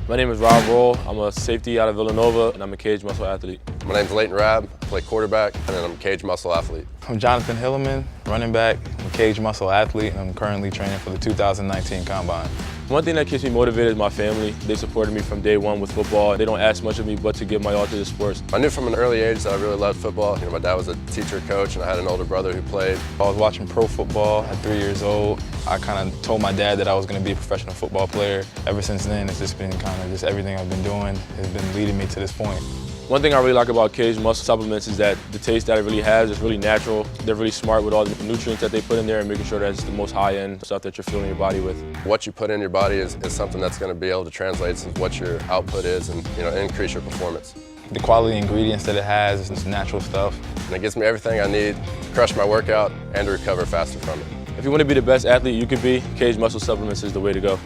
My name is Rob Roll. I'm a safety out of Villanova, and I'm a Kaged Muscle athlete. My name's Leighton Rabb. I play quarterback, and then I'm a Kaged Muscle athlete. I'm Jonathan Hilleman, running back. I'm a Kaged Muscle athlete, and I'm currently training for the 2019 Combine. One thing that keeps me motivated is my family. They supported me from day one with football. They don't ask much of me but to give my all to the sports. I knew from an early age that I really loved football. My dad was a teacher, coach, and I had an older brother who played. I was watching pro football at 3 years old. I kind of told my dad that I was going to be a professional football player. Ever since then, it's just been kind of just everything I've been doing has been leading me to this point. One thing I really like about Kaged Muscle supplements is that the taste that it really has is really natural. They're really smart with all the nutrients that they put in there and making sure that it's the most high-end stuff that you're fueling your body with. What you put in your body is something that's going to be able to translate to what your output is and increase your performance. The quality ingredients that it has is natural stuff. And it gives me everything I need to crush my workout and to recover faster from it. If you want to be the best athlete you could be, Kaged Muscle supplements is the way to go.